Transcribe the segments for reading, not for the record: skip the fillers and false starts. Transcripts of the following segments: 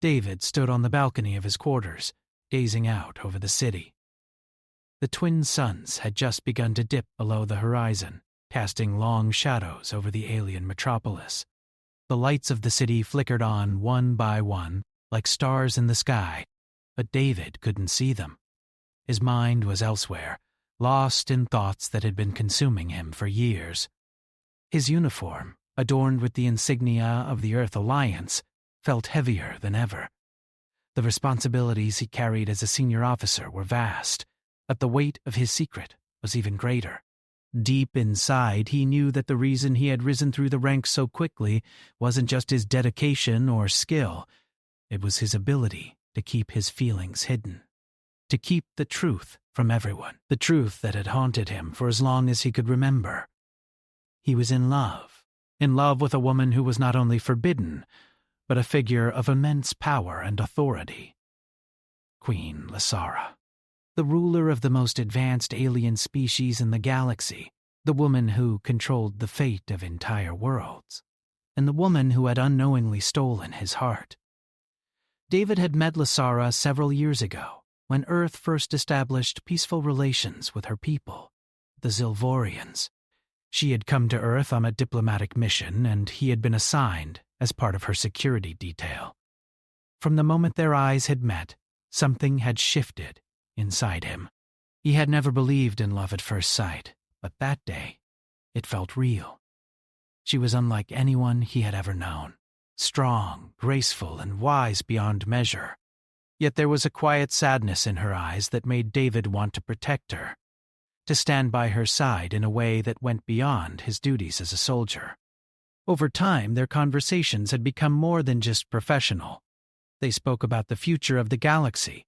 David stood on the balcony of his quarters, gazing out over the city. The twin suns had just begun to dip below the horizon, casting long shadows over the alien metropolis. The lights of the city flickered on one by one, like stars in the sky, but David couldn't see them. His mind was elsewhere, lost in thoughts that had been consuming him for years. His uniform, adorned with the insignia of the Earth Alliance, felt heavier than ever. The responsibilities he carried as a senior officer were vast, but the weight of his secret was even greater. Deep inside, he knew that the reason he had risen through the ranks so quickly wasn't just his dedication or skill. It was his ability to keep his feelings hidden, to keep the truth from everyone, the truth that had haunted him for as long as he could remember. He was in love with a woman who was not only forbidden, but a figure of immense power and authority. Queen Lysara, the ruler of the most advanced alien species in the galaxy, the woman who controlled the fate of entire worlds, and the woman who had unknowingly stolen his heart. David had met Lysara several years ago, when Earth first established peaceful relations with her people, the Zilvorians. She had come to Earth on a diplomatic mission, and he had been assigned as part of her security detail. From the moment their eyes had met, something had shifted inside him. He had never believed in love at first sight, but that day, it felt real. She was unlike anyone he had ever known, strong, graceful, and wise beyond measure. Yet there was a quiet sadness in her eyes that made David want to protect her, to stand by her side in a way that went beyond his duties as a soldier. Over time, their conversations had become more than just professional. They spoke about the future of the galaxy,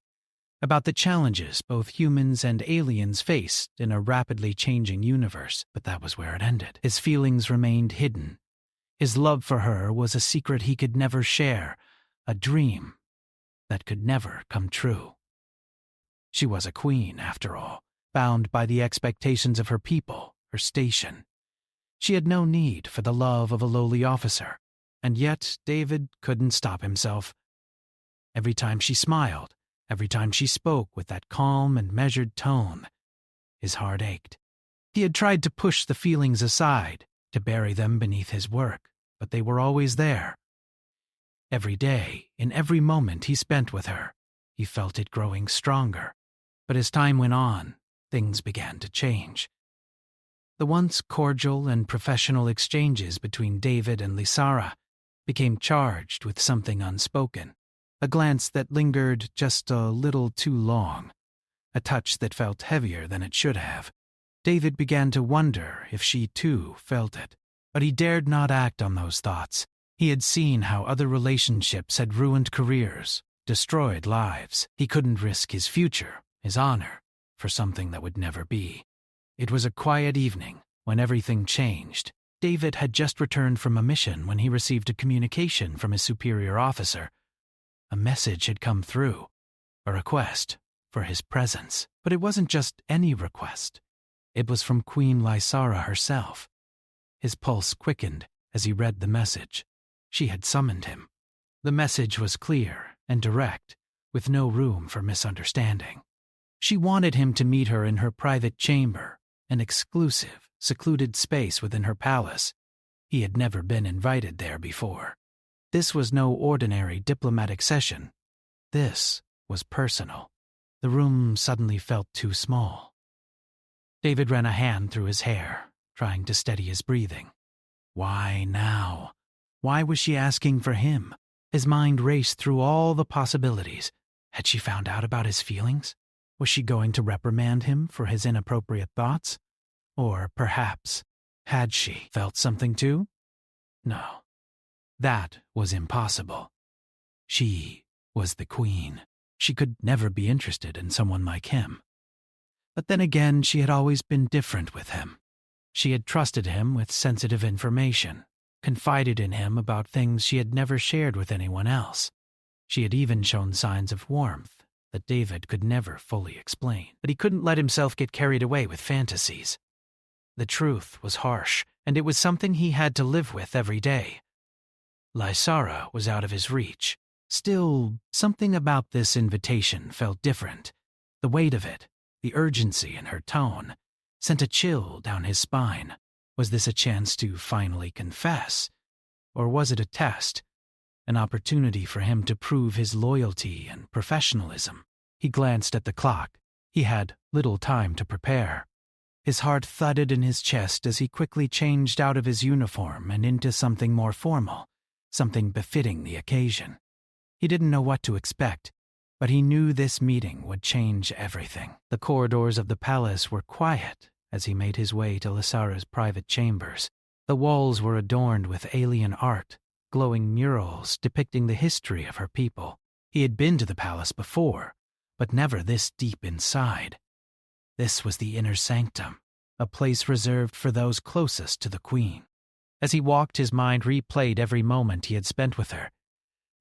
about the challenges both humans and aliens faced in a rapidly changing universe, but that was where it ended. His feelings remained hidden. His love for her was a secret he could never share, a dream that could never come true. She was a queen, after all, bound by the expectations of her people, her station. She had no need for the love of a lowly officer, and yet David couldn't stop himself. Every time she smiled, every time she spoke with that calm and measured tone, his heart ached. He had tried to push the feelings aside, to bury them beneath his work, but they were always there. Every day, in every moment he spent with her, he felt it growing stronger. But as time went on, things began to change. The once cordial and professional exchanges between David and Lysara became charged with something unspoken, a glance that lingered just a little too long, a touch that felt heavier than it should have. David began to wonder if she too felt it, but he dared not act on those thoughts. He had seen how other relationships had ruined careers, destroyed lives. He couldn't risk his future, his honor, for something that would never be. It was a quiet evening when everything changed. David had just returned from a mission when he received a communication from his superior officer. A message had come through, a request for his presence. But it wasn't just any request. It was from Queen Lysara herself. His pulse quickened as he read the message. She had summoned him. The message was clear and direct, with no room for misunderstanding. She wanted him to meet her in her private chamber, an exclusive, secluded space within her palace. He had never been invited there before. This was no ordinary diplomatic session. This was personal. The room suddenly felt too small. David ran a hand through his hair, trying to steady his breathing. Why now? Why was she asking for him? His mind raced through all the possibilities. Had she found out about his feelings? Was she going to reprimand him for his inappropriate thoughts? Or perhaps, had she felt something too? No, that was impossible. She was the queen. She could never be interested in someone like him. But then again, she had always been different with him. She had trusted him with sensitive information, confided in him about things she had never shared with anyone else. She had even shown signs of warmth that David could never fully explain. But he couldn't let himself get carried away with fantasies. The truth was harsh, and it was something he had to live with every day. Lysara was out of his reach. Still, something about this invitation felt different. The weight of it, the urgency in her tone, sent a chill down his spine. Was this a chance to finally confess? Or was it a test? An opportunity for him to prove his loyalty and professionalism? He glanced at the clock. He had little time to prepare. His heart thudded in his chest as he quickly changed out of his uniform and into something more formal, something befitting the occasion. He didn't know what to expect, but he knew this meeting would change everything. The corridors of the palace were quiet as he made his way to Lysara's private chambers. The walls were adorned with alien art, glowing murals depicting the history of her people. He had been to the palace before, but never this deep inside. This was the inner sanctum, a place reserved for those closest to the queen. As he walked, his mind replayed every moment he had spent with her.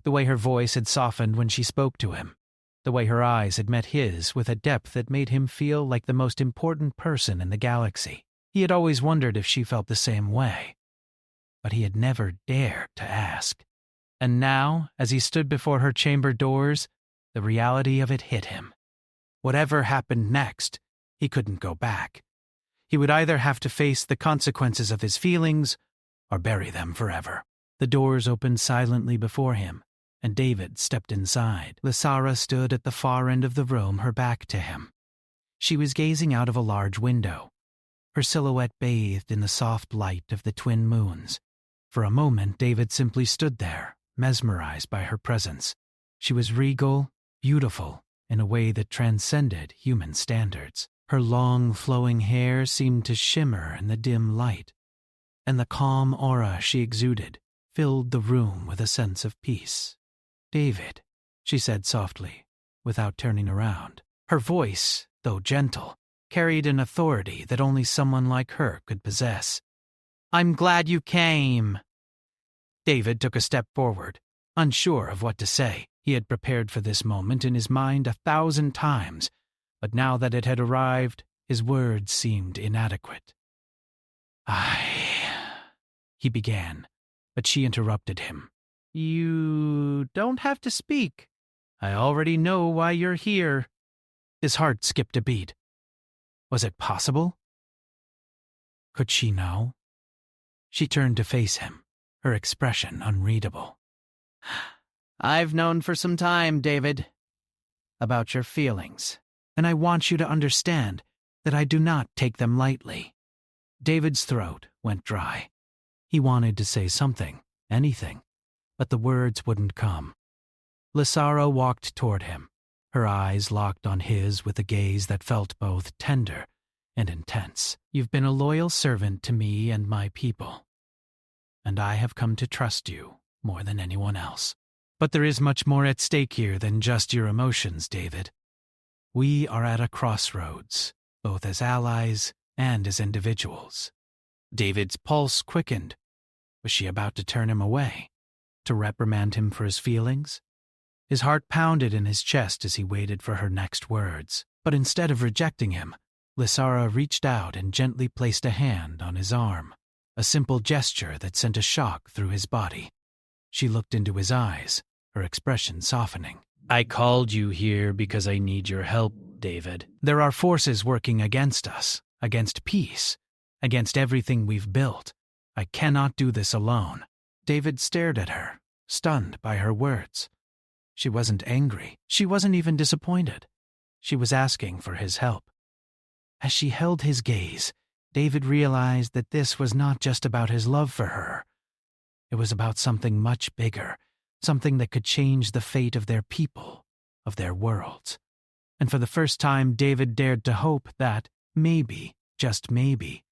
The way her voice had softened when she spoke to him. The way her eyes had met his with a depth that made him feel like the most important person in the galaxy. He had always wondered if she felt the same way, but he had never dared to ask. And now, as he stood before her chamber doors, the reality of it hit him. Whatever happened next, he couldn't go back. He would either have to face the consequences of his feelings or bury them forever. The doors opened silently before him, and David stepped inside. Lysara stood at the far end of the room, her back to him. She was gazing out of a large window, her silhouette bathed in the soft light of the twin moons. For a moment, David simply stood there, mesmerized by her presence. She was regal, beautiful, in a way that transcended human standards. Her long, flowing hair seemed to shimmer in the dim light, and the calm aura she exuded filled the room with a sense of peace. "David," she said softly, without turning around. Her voice, though gentle, carried an authority that only someone like her could possess. "I'm glad you came." David took a step forward, unsure of what to say. He had prepared for this moment in his mind 1,000 times, but now that it had arrived, his words seemed inadequate. He began, but she interrupted him. "You don't have to speak. I already know why you're here." His heart skipped a beat. Was it possible? Could she know? She turned to face him, her expression unreadable. "I've known for some time, David, about your feelings, and I want you to understand that I do not take them lightly." David's throat went dry. He wanted to say something, anything, but the words wouldn't come. Lysara walked toward him, her eyes locked on his with a gaze that felt both tender and intense. "You've been a loyal servant to me and my people, and I have come to trust you more than anyone else. But there is much more at stake here than just your emotions, David. We are at a crossroads, both as allies and as individuals." David's pulse quickened. Was she about to turn him away? To reprimand him for his feelings? His heart pounded in his chest as he waited for her next words. But instead of rejecting him, Lysara reached out and gently placed a hand on his arm, a simple gesture that sent a shock through his body. She looked into his eyes, her expression softening. "I called you here because I need your help, David. There are forces working against us, against peace, against everything we've built. I cannot do this alone." David stared at her, stunned by her words. She wasn't angry. She wasn't even disappointed. She was asking for his help. As she held his gaze, David realized that this was not just about his love for her. It was about something much bigger, something that could change the fate of their people, of their worlds. And for the first time, David dared to hope that, maybe, just maybe,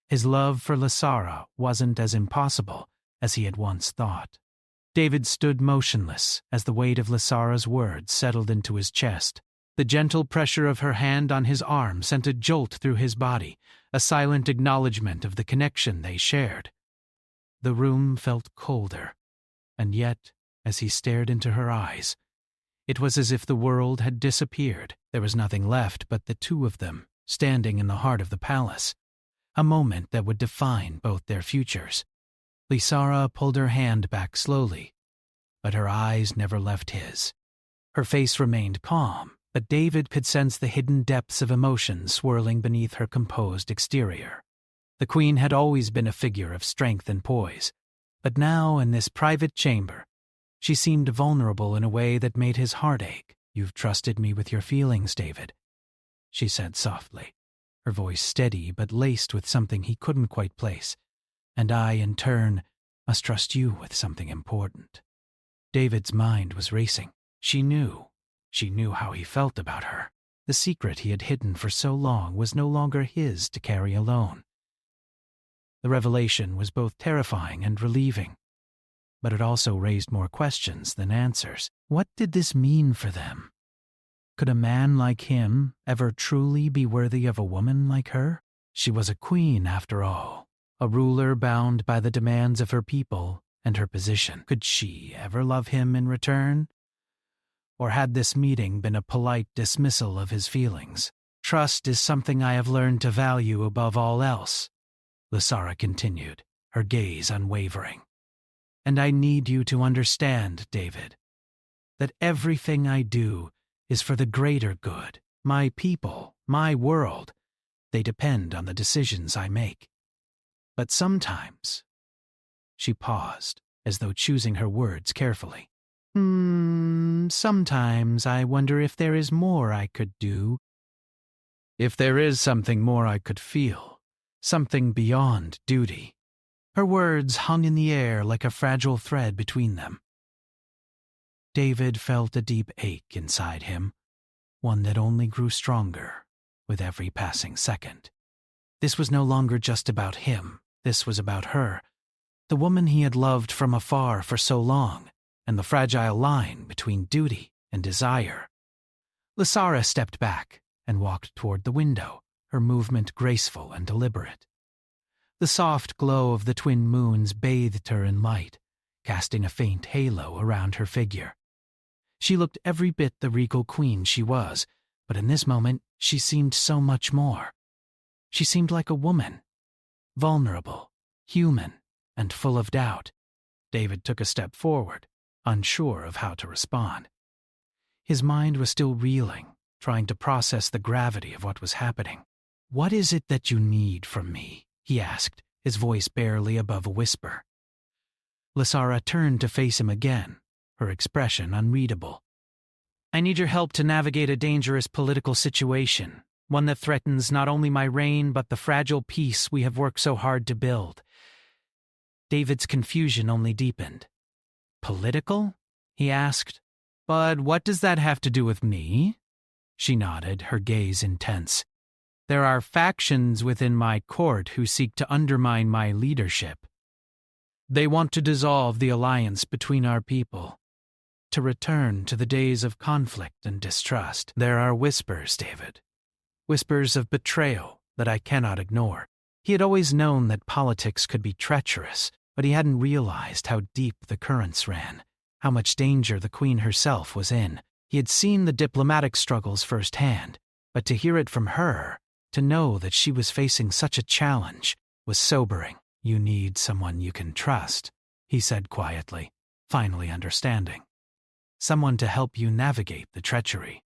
his love for Lysara wasn't as impossible as he had once thought. David stood motionless as the weight of Lysara's words settled into his chest. The gentle pressure of her hand on his arm sent a jolt through his body, a silent acknowledgement of the connection they shared. The room felt colder, and yet, as he stared into her eyes, it was as if the world had disappeared. There was nothing left but the two of them, standing in the heart of the palace, a moment that would define both their futures. Lysara pulled her hand back slowly, but her eyes never left his. Her face remained calm, but David could sense the hidden depths of emotion swirling beneath her composed exterior. The queen had always been a figure of strength and poise, but now, in this private chamber, she seemed vulnerable in a way that made his heart ache. "You've trusted me with your feelings, David," she said softly, her voice steady but laced with something he couldn't quite place. "And I, in turn, must trust you with something important." David's mind was racing. She knew how he felt about her. The secret he had hidden for so long was no longer his to carry alone. The revelation was both terrifying and relieving, but it also raised more questions than answers. What did this mean for them? Could a man like him ever truly be worthy of a woman like her? She was a queen, after all, a ruler bound by the demands of her people and her position. Could she ever love him in return? Or had this meeting been a polite dismissal of his feelings? "Trust is something I have learned to value above all else," Lysara continued, her gaze unwavering. "And I need you to understand, David, that everything I do is for the greater good. My people, my world, they depend on the decisions I make. But sometimes—" She paused, as though choosing her words carefully. Sometimes I wonder if there is more I could do. If there is something more I could feel, something beyond duty." Her words hung in the air like a fragile thread between them. David felt a deep ache inside him, one that only grew stronger with every passing second. This was no longer just about him. This was about her, the woman he had loved from afar for so long, and the fragile line between duty and desire. Lysara stepped back and walked toward the window, her movement graceful and deliberate. The soft glow of the twin moons bathed her in light, casting a faint halo around her figure. She looked every bit the regal queen she was, but in this moment she seemed so much more. She seemed like a woman, vulnerable, human, and full of doubt. David took a step forward, unsure of how to respond. His mind was still reeling, trying to process the gravity of what was happening. "What is it that you need from me?" he asked, his voice barely above a whisper. Lysara turned to face him again, her expression unreadable. "I need your help to navigate a dangerous political situation, one that threatens not only my reign but the fragile peace we have worked so hard to build." David's confusion only deepened. "Political?" he asked. "But what does that have to do with me?" She nodded, her gaze intense. "There are factions within my court who seek to undermine my leadership. They want to dissolve the alliance between our people, to return to the days of conflict and distrust. There are whispers, David. Whispers of betrayal that I cannot ignore." He had always known that politics could be treacherous, but he hadn't realized how deep the currents ran, how much danger the queen herself was in. He had seen the diplomatic struggles firsthand, but to hear it from her, to know that she was facing such a challenge, was sobering. "You need someone you can trust," he said quietly, finally understanding. "Someone to help you navigate the treachery."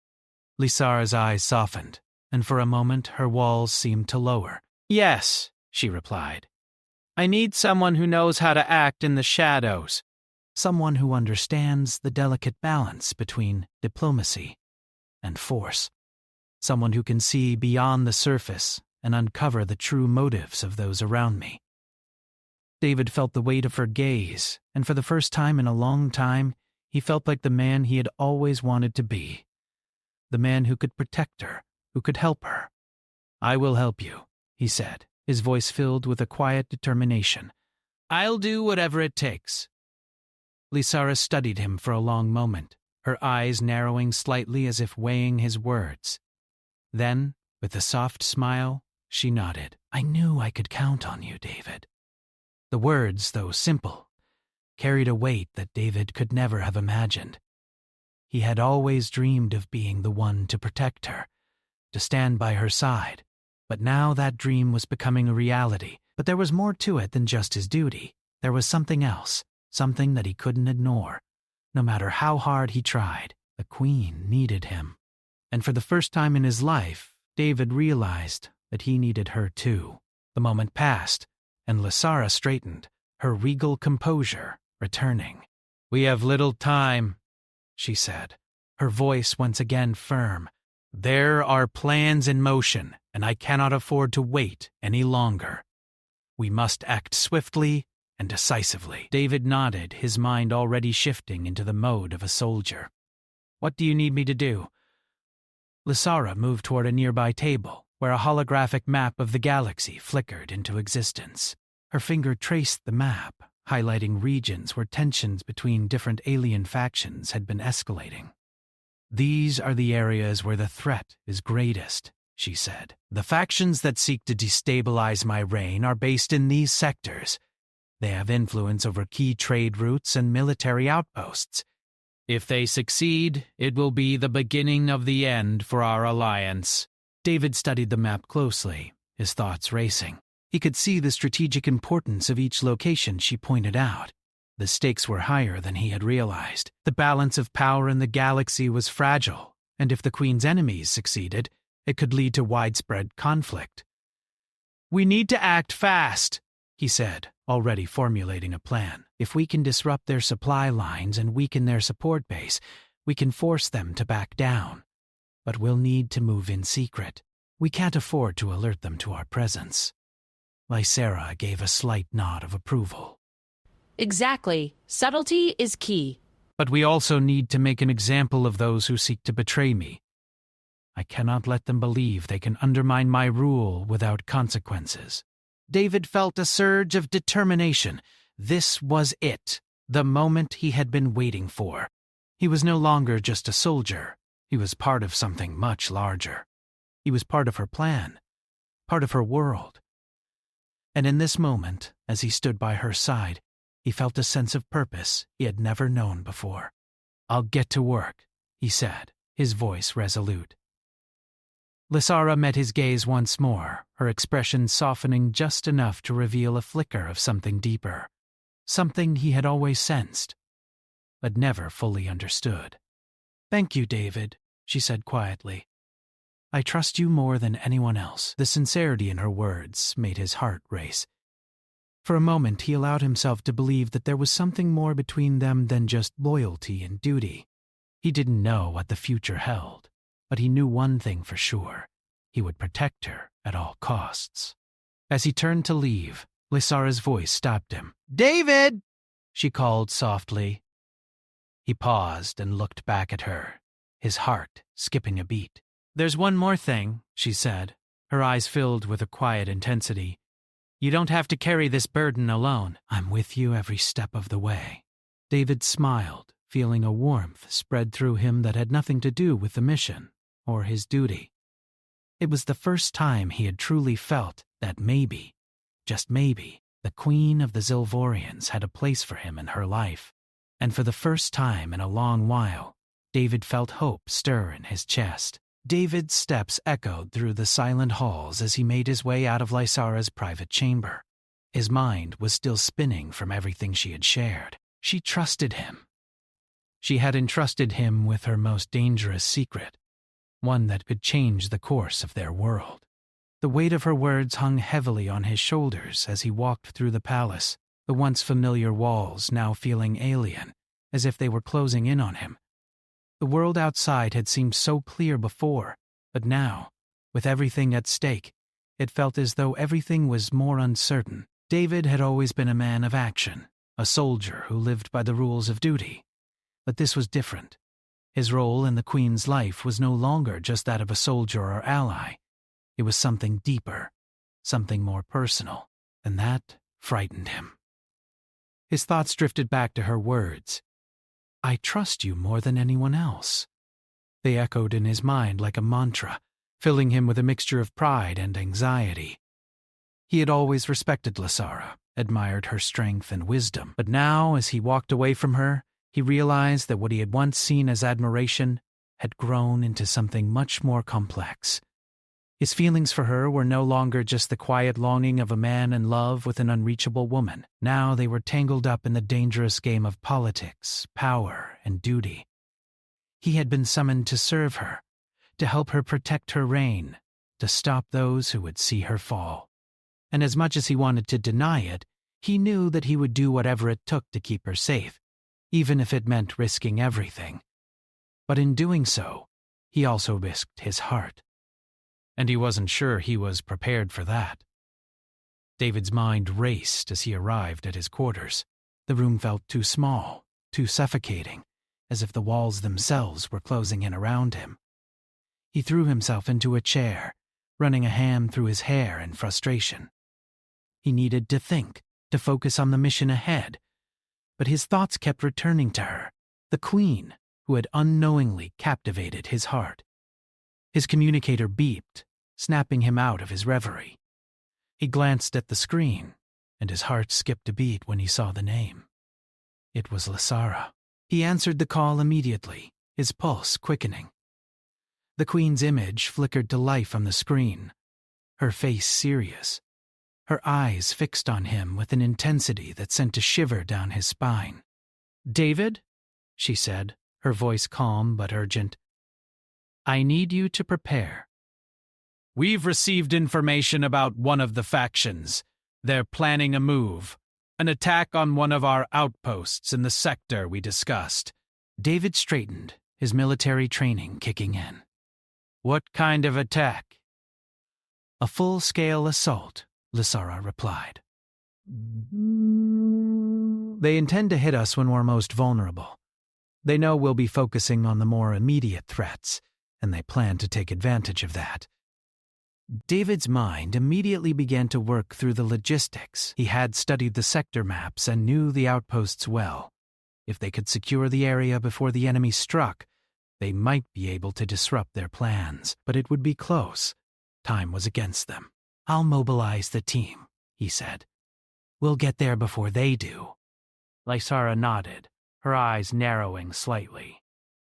Lysara's eyes softened, and for a moment her walls seemed to lower. "Yes," she replied. "I need someone who knows how to act in the shadows. Someone who understands the delicate balance between diplomacy and force. Someone who can see beyond the surface and uncover the true motives of those around me." David felt the weight of her gaze, and for the first time in a long time, he felt like the man he had always wanted to be. The man who could protect her, who could help her. "I will help you," he said, his voice filled with a quiet determination. "I'll do whatever it takes." Lysara studied him for a long moment, her eyes narrowing slightly as if weighing his words. Then, with a soft smile, she nodded. "I knew I could count on you, David." The words, though simple, carried a weight that David could never have imagined. He had always dreamed of being the one to protect her, to stand by her side, but now that dream was becoming a reality. But there was more to it than just his duty. There was something else, something that he couldn't ignore. No matter how hard he tried, the Queen needed him. And for the first time in his life, David realized that he needed her too. The moment passed, and Lysara straightened, her regal composure returning. "We have little time," she said, her voice once again firm. "There are plans in motion, and I cannot afford to wait any longer. We must act swiftly and decisively." David nodded, his mind already shifting into the mode of a soldier. "What do you need me to do?" Lysara moved toward a nearby table, where a holographic map of the galaxy flickered into existence. Her finger traced the map, highlighting regions where tensions between different alien factions had been escalating. "These are the areas where the threat is greatest," she said. "The factions that seek to destabilize my reign are based in these sectors. They have influence over key trade routes and military outposts. If they succeed, it will be the beginning of the end for our alliance." David studied the map closely, his thoughts racing. He could see the strategic importance of each location she pointed out. The stakes were higher than he had realized. The balance of power in the galaxy was fragile, and if the Queen's enemies succeeded, it could lead to widespread conflict. "We need to act fast," he said, already formulating a plan. "If we can disrupt their supply lines and weaken their support base, we can force them to back down. But we'll need to move in secret. We can't afford to alert them to our presence." Lysara gave a slight nod of approval. "Exactly. Subtlety is key." "But we also need to make an example of those who seek to betray me. I cannot let them believe they can undermine my rule without consequences." David felt a surge of determination. This was it, the moment he had been waiting for. He was no longer just a soldier. He was part of something much larger. He was part of her plan, part of her world. And in this moment, as he stood by her side, he felt a sense of purpose he had never known before. "I'll get to work," he said, his voice resolute. Lysara met his gaze once more, her expression softening just enough to reveal a flicker of something deeper, something he had always sensed, but never fully understood. "Thank you, David," she said quietly. "I trust you more than anyone else." The sincerity in her words made his heart race. For a moment he allowed himself to believe that there was something more between them than just loyalty and duty. He didn't know what the future held, but he knew one thing for sure: he would protect her at all costs. As he turned to leave, Lysara's voice stopped him. "David!" she called softly. He paused and looked back at her, his heart skipping a beat. "There's one more thing," she said, her eyes filled with a quiet intensity. "You don't have to carry this burden alone. I'm with you every step of the way." David smiled, feeling a warmth spread through him that had nothing to do with the mission or his duty. It was the first time he had truly felt that maybe, just maybe, the Queen of the Zilvorians had a place for him in her life. And for the first time in a long while, David felt hope stir in his chest. David's steps echoed through the silent halls as he made his way out of Lysara's private chamber. His mind was still spinning from everything she had shared. She trusted him. She had entrusted him with her most dangerous secret, one that could change the course of their world. The weight of her words hung heavily on his shoulders as he walked through the palace, the once familiar walls now feeling alien, as if they were closing in on him. The world outside had seemed so clear before, but now, with everything at stake, it felt as though everything was more uncertain. David had always been a man of action, a soldier who lived by the rules of duty. But this was different. His role in the Queen's life was no longer just that of a soldier or ally. It was something deeper, something more personal, and that frightened him. His thoughts drifted back to her words. "I trust you more than anyone else." They echoed in his mind like a mantra, filling him with a mixture of pride and anxiety. He had always respected Lysara, admired her strength and wisdom, but now, as he walked away from her, he realized that what he had once seen as admiration had grown into something much more complex. His feelings for her were no longer just the quiet longing of a man in love with an unreachable woman. Now they were tangled up in the dangerous game of politics, power, and duty. He had been summoned to serve her, to help her protect her reign, to stop those who would see her fall. And as much as he wanted to deny it, he knew that he would do whatever it took to keep her safe, even if it meant risking everything. But in doing so, he also risked his heart. And he wasn't sure he was prepared for that. David's mind raced as he arrived at his quarters. The room felt too small, too suffocating, as if the walls themselves were closing in around him. He threw himself into a chair, running a hand through his hair in frustration. He needed to think, to focus on the mission ahead. But his thoughts kept returning to her, the queen who had unknowingly captivated his heart. His communicator beeped, snapping him out of his reverie. He glanced at the screen, and his heart skipped a beat when he saw the name. It was Lysara. He answered the call immediately, his pulse quickening. The queen's image flickered to life on the screen, her face serious, her eyes fixed on him with an intensity that sent a shiver down his spine. "David," she said, her voice calm but urgent, "I need you to prepare. We've received information about one of the factions. They're planning a move, an attack on one of our outposts in the sector we discussed." David straightened, his military training kicking in. "What kind of attack?" "A full-scale assault," Lysara replied. "They intend to hit us when we're most vulnerable. They know we'll be focusing on the more immediate threats, and they plan to take advantage of that." David's mind immediately began to work through the logistics. He had studied the sector maps and knew the outposts well. If they could secure the area before the enemy struck, they might be able to disrupt their plans, but it would be close. Time was against them. "I'll mobilize the team," he said. "We'll get there before they do." Lysara nodded, her eyes narrowing slightly.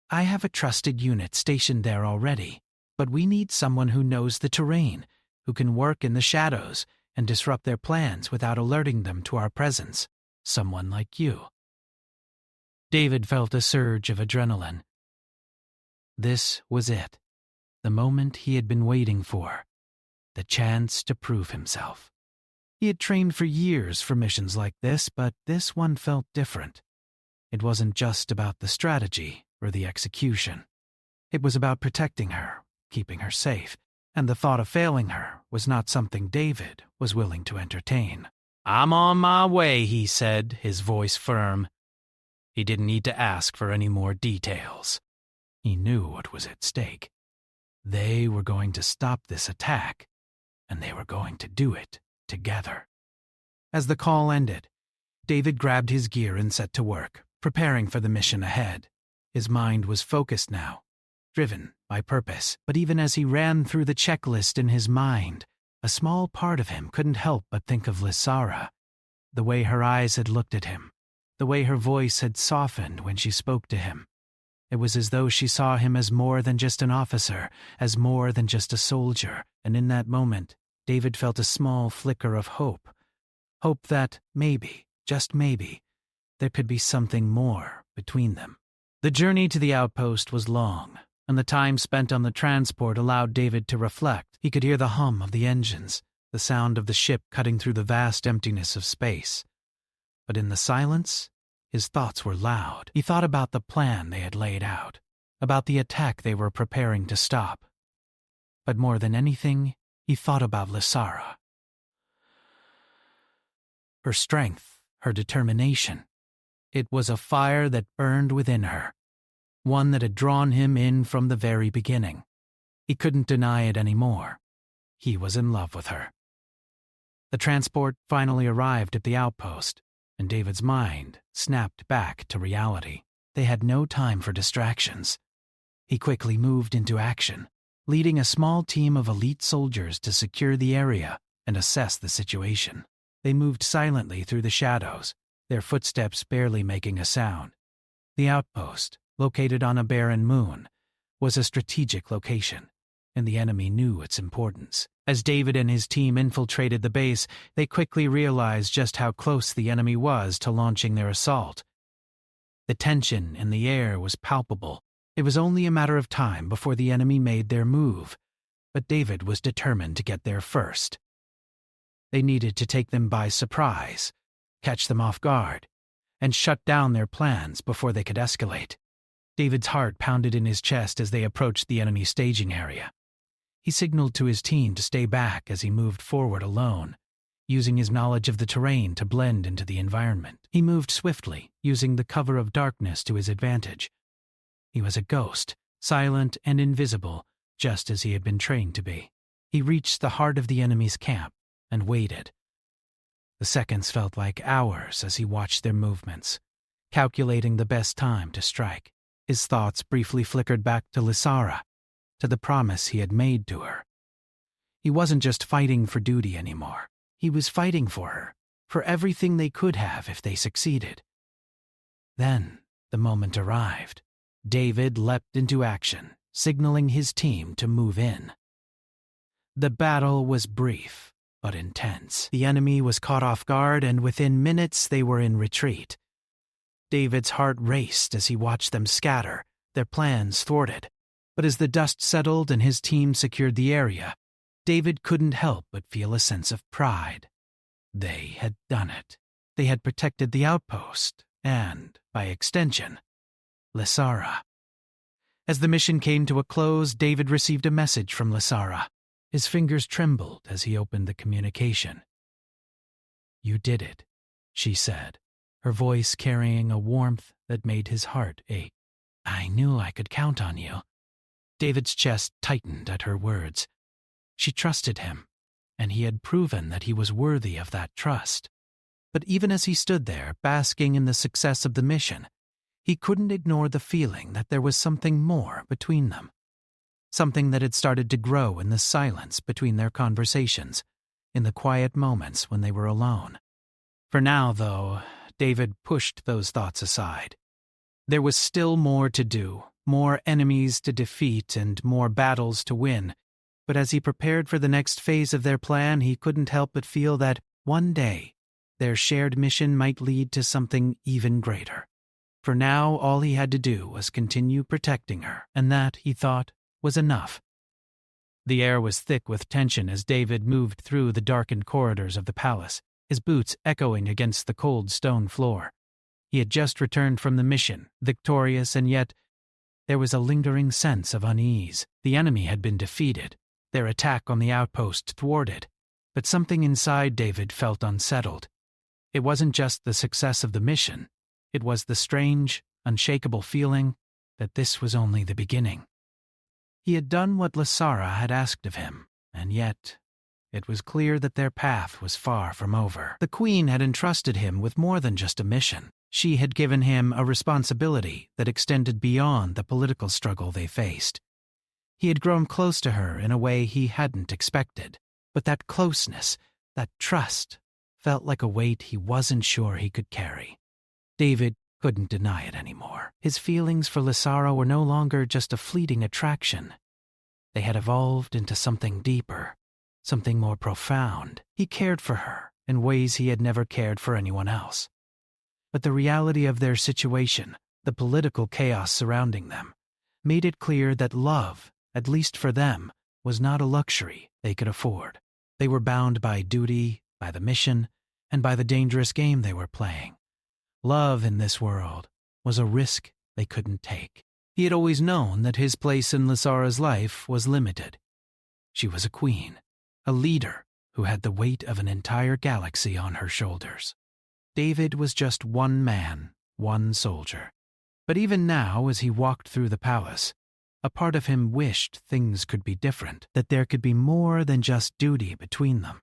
"I have a trusted unit stationed there already, but we need someone who knows the terrain, who can work in the shadows and disrupt their plans without alerting them to our presence. Someone like you." David felt a surge of adrenaline. This was it, the moment he had been waiting for, the chance to prove himself. He had trained for years for missions like this, but this one felt different. It wasn't just about the strategy or the execution. It was about protecting her, keeping her safe, and the thought of failing her was not something David was willing to entertain. "I'm on my way," he said, his voice firm. He didn't need to ask for any more details. He knew what was at stake. They were going to stop this attack, and they were going to do it together. As the call ended, David grabbed his gear and set to work, preparing for the mission ahead. His mind was focused now, driven by purpose. But even as he ran through the checklist in his mind, a small part of him couldn't help but think of Lysara, the way her eyes had looked at him, the way her voice had softened when she spoke to him. It was as though she saw him as more than just an officer, as more than just a soldier, and in that moment, David felt a small flicker of hope. Hope that maybe, just maybe, there could be something more between them. The journey to the outpost was long, and the time spent on the transport allowed David to reflect. He could hear the hum of the engines, the sound of the ship cutting through the vast emptiness of space. But in the silence, his thoughts were loud. He thought about the plan they had laid out, about the attack they were preparing to stop. But more than anything, he thought about Lysara. Her strength, her determination. It was a fire that burned within her, one that had drawn him in from the very beginning. He couldn't deny it anymore. He was in love with her. The transport finally arrived at the outpost, and David's mind snapped back to reality. They had no time for distractions. He quickly moved into action, leading a small team of elite soldiers to secure the area and assess the situation. They moved silently through the shadows, their footsteps barely making a sound. The outpost, located on a barren moon, was a strategic location. and the enemy knew its importance. As David and his team infiltrated the base, they quickly realized just how close the enemy was to launching their assault. The tension in the air was palpable. It was only a matter of time before the enemy made their move, but David was determined to get there first. They needed to take them by surprise, catch them off guard, and shut down their plans before they could escalate. David's heart pounded in his chest as they approached the enemy staging area. He signaled to his team to stay back as he moved forward alone, using his knowledge of the terrain to blend into the environment. He moved swiftly, using the cover of darkness to his advantage. He was a ghost, silent and invisible, just as he had been trained to be. He reached the heart of the enemy's camp and waited. The seconds felt like hours as he watched their movements, calculating the best time to strike. His thoughts briefly flickered back to Lysara, to the promise he had made to her. He wasn't just fighting for duty anymore. He was fighting for her, for everything they could have if they succeeded. Then the moment arrived. David leapt into action, signaling his team to move in. The battle was brief, but intense. The enemy was caught off guard, and within minutes they were in retreat. David's heart raced as he watched them scatter, their plans thwarted. But as the dust settled and his team secured the area, David couldn't help but feel a sense of pride. They had done it. They had protected the outpost, and, by extension, Lysara. As the mission came to a close, David received a message from Lysara. His fingers trembled as he opened the communication. "You did it," she said, her voice carrying a warmth that made his heart ache. "I knew I could count on you." David's chest tightened at her words. She trusted him, and he had proven that he was worthy of that trust. But even as he stood there, basking in the success of the mission, he couldn't ignore the feeling that there was something more between them. Something that had started to grow in the silence between their conversations, in the quiet moments when they were alone. For now, though, David pushed those thoughts aside. There was still more to do, more enemies to defeat, and more battles to win. But as he prepared for the next phase of their plan, he couldn't help but feel that one day their shared mission might lead to something even greater. For now, all he had to do was continue protecting her, and that, he thought, was enough. The air was thick with tension as David moved through the darkened corridors of the palace, his boots echoing against the cold stone floor. He had just returned from the mission, victorious, and yet there was a lingering sense of unease. The enemy had been defeated, their attack on the outpost thwarted, but something inside David felt unsettled. It wasn't just the success of the mission, it was the strange, unshakable feeling that this was only the beginning. He had done what Lysara had asked of him, and yet it was clear that their path was far from over. The Queen had entrusted him with more than just a mission. She had given him a responsibility that extended beyond the political struggle they faced. He had grown close to her in a way he hadn't expected, but that closeness, that trust, felt like a weight he wasn't sure he could carry. David couldn't deny it anymore. His feelings for Lysara were no longer just a fleeting attraction. They had evolved into something deeper, something more profound. He cared for her in ways he had never cared for anyone else. But the reality of their situation, the political chaos surrounding them, made it clear that love, at least for them, was not a luxury they could afford. They were bound by duty, by the mission, and by the dangerous game they were playing. Love in this world was a risk they couldn't take. He had always known that his place in Lysara's life was limited. She was a queen, a leader who had the weight of an entire galaxy on her shoulders. David was just one man, one soldier. But even now, as he walked through the palace, a part of him wished things could be different, that there could be more than just duty between them.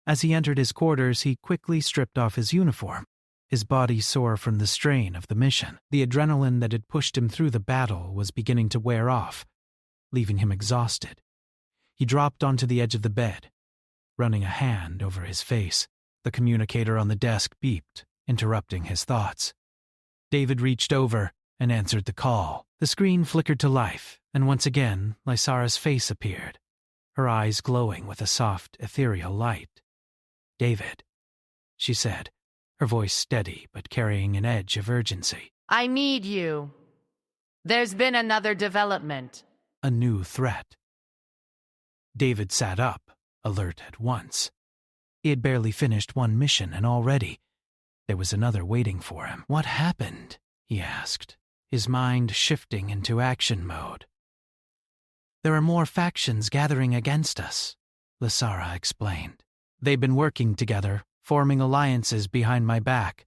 As he entered his quarters, he quickly stripped off his uniform, his body sore from the strain of the mission. The adrenaline that had pushed him through the battle was beginning to wear off, leaving him exhausted. He dropped onto the edge of the bed, running a hand over his face. The communicator on the desk beeped, interrupting his thoughts. David reached over and answered the call. The screen flickered to life, and once again Lysara's face appeared, her eyes glowing with a soft, ethereal light. "David," she said, her voice steady but carrying an edge of urgency. I need you. There's been another development. A new threat. David sat up, alert at once. He had barely finished one mission, and already there was another waiting for him. "What happened?" he asked, his mind shifting into action mode. "There are more factions gathering against us," Lysara explained. "They've been working together, forming alliances behind my back.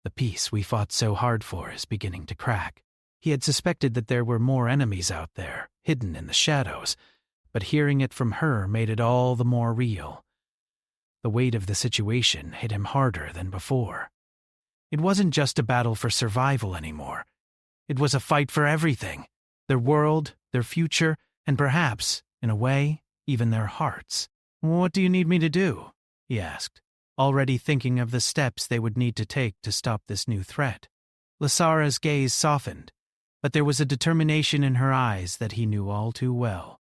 The peace we fought so hard for is beginning to crack." He had suspected that there were more enemies out there, hidden in the shadows, but hearing it from her made it all the more real. The weight of the situation hit him harder than before. It wasn't just a battle for survival anymore. It was a fight for everything: their world, their future, and perhaps, in a way, even their hearts. "What do you need me to do?" he asked, already thinking of the steps they would need to take to stop this new threat. Lysara's gaze softened, but there was a determination in her eyes that he knew all too well.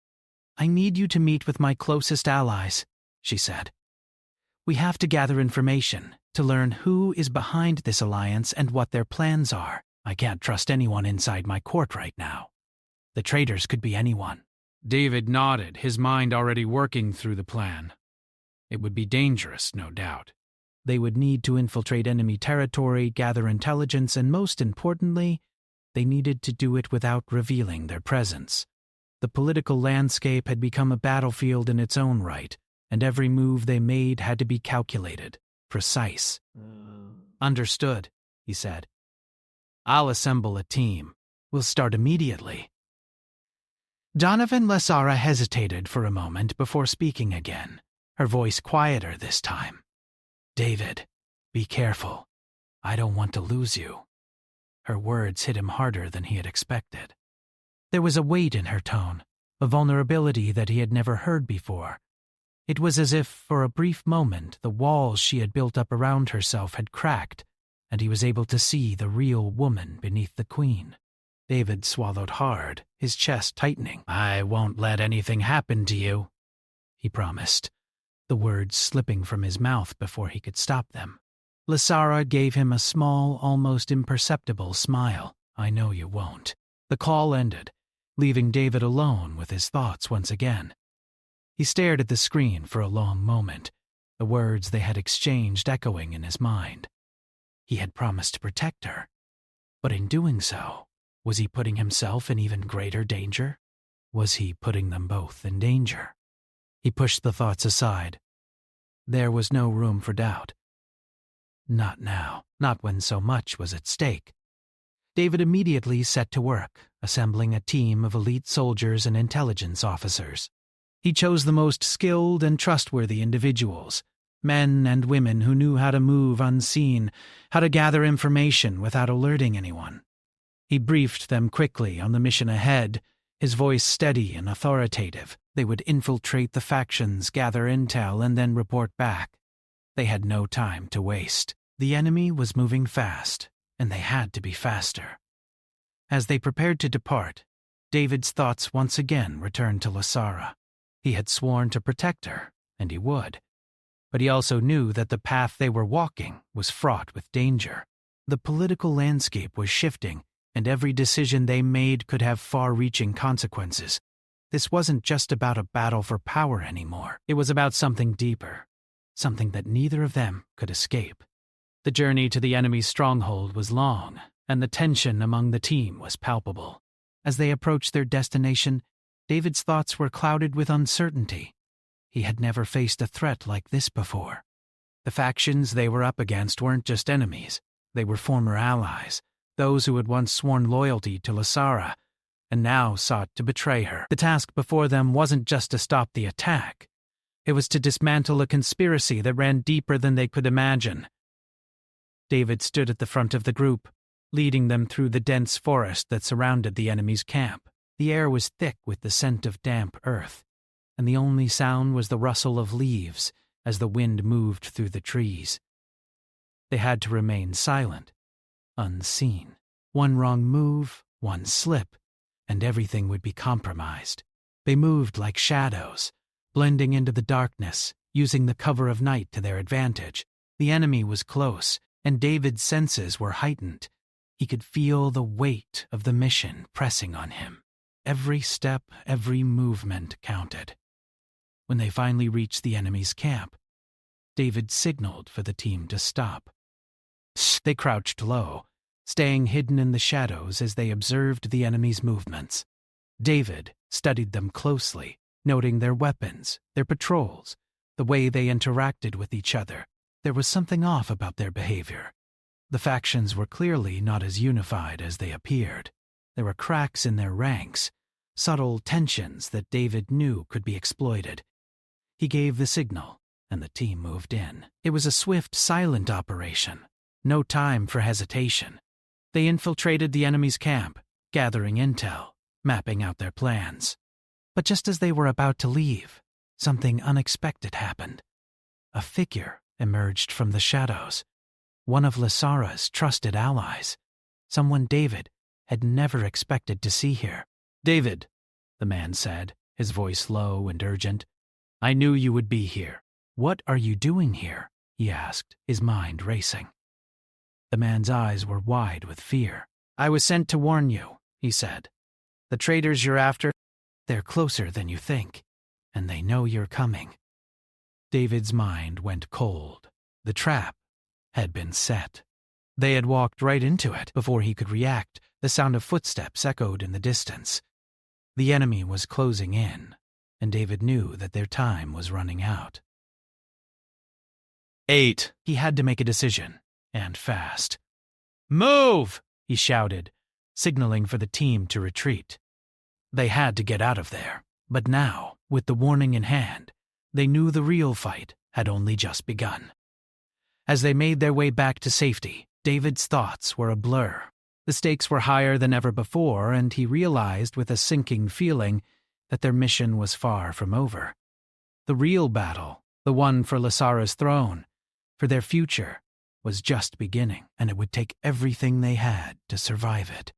"I need you to meet with my closest allies," she said. "We have to gather information, to learn who is behind this alliance and what their plans are. I can't trust anyone inside my court right now. The traitors could be anyone." David nodded, his mind already working through the plan. It would be dangerous, no doubt. They would need to infiltrate enemy territory, gather intelligence, and most importantly, they needed to do it without revealing their presence. The political landscape had become a battlefield in its own right, and every move they made had to be calculated, precise. "Understood," he said. "I'll assemble a team. We'll start immediately." Donovan Lysara hesitated for a moment before speaking again, her voice quieter this time. "David, be careful. I don't want to lose you." Her words hit him harder than he had expected. There was a weight in her tone, a vulnerability that he had never heard before. It was as if, for a brief moment, the walls she had built up around herself had cracked, and he was able to see the real woman beneath the queen. David swallowed hard, his chest tightening. "I won't let anything happen to you," he promised, the words slipping from his mouth before he could stop them. Lysara gave him a small, almost imperceptible smile. "I know you won't." The call ended, leaving David alone with his thoughts once again. He stared at the screen for a long moment, the words they had exchanged echoing in his mind. He had promised to protect her, but in doing so, was he putting himself in even greater danger? Was he putting them both in danger? He pushed the thoughts aside. There was no room for doubt. Not now, not when so much was at stake. David immediately set to work, assembling a team of elite soldiers and intelligence officers. He chose the most skilled and trustworthy individuals, men and women who knew how to move unseen, how to gather information without alerting anyone. He briefed them quickly on the mission ahead, his voice steady and authoritative. They would infiltrate the factions, gather intel, and then report back. They had no time to waste. The enemy was moving fast, and they had to be faster. As they prepared to depart, David's thoughts once again returned to Lysara. He had sworn to protect her, and he would. But he also knew that the path they were walking was fraught with danger. The political landscape was shifting, and every decision they made could have far-reaching consequences. This wasn't just about a battle for power anymore. It was about something deeper, something that neither of them could escape. The journey to the enemy's stronghold was long, and the tension among the team was palpable. As they approached their destination, David's thoughts were clouded with uncertainty. He had never faced a threat like this before. The factions they were up against weren't just enemies. They were former allies, those who had once sworn loyalty to Lysara, and now sought to betray her. The task before them wasn't just to stop the attack. It was to dismantle a conspiracy that ran deeper than they could imagine. David stood at the front of the group, leading them through the dense forest that surrounded the enemy's camp. The air was thick with the scent of damp earth, and the only sound was the rustle of leaves as the wind moved through the trees. They had to remain silent, unseen. One wrong move, one slip, and everything would be compromised. They moved like shadows, blending into the darkness, using the cover of night to their advantage. The enemy was close, and David's senses were heightened. He could feel the weight of the mission pressing on him. Every step, every movement counted. When they finally reached the enemy's camp, David signaled for the team to stop. They crouched low, staying hidden in the shadows as they observed the enemy's movements. David studied them closely, noting their weapons, their patrols, the way they interacted with each other. There was something off about their behavior. The factions were clearly not as unified as they appeared. There were cracks in their ranks, subtle tensions that David knew could be exploited. He gave the signal, and the team moved in. It was a swift, silent operation. No time for hesitation. They infiltrated the enemy's camp, gathering intel, mapping out their plans. But just as they were about to leave, something unexpected happened. A figure emerged from the shadows. One of Lysara's trusted allies. Someone David had never expected to see here. "David," the man said, his voice low and urgent, "I knew you would be here." "What are you doing here?" he asked, his mind racing. The man's eyes were wide with fear. "I was sent to warn you," he said. "The traitors you're after, they're closer than you think, and they know you're coming." David's mind went cold. The trap had been set. They had walked right into it. Before he could react, the sound of footsteps echoed in the distance. The enemy was closing in, and David knew that their time was running out. 8. He had to make a decision, and fast. "Move!" he shouted, signaling for the team to retreat. They had to get out of there, but now, with the warning in hand, they knew the real fight had only just begun. As they made their way back to safety, David's thoughts were a blur. The stakes were higher than ever before, and he realized with a sinking feeling that their mission was far from over. The real battle, the one for Lysara's throne, for their future, was just beginning, and it would take everything they had to survive it.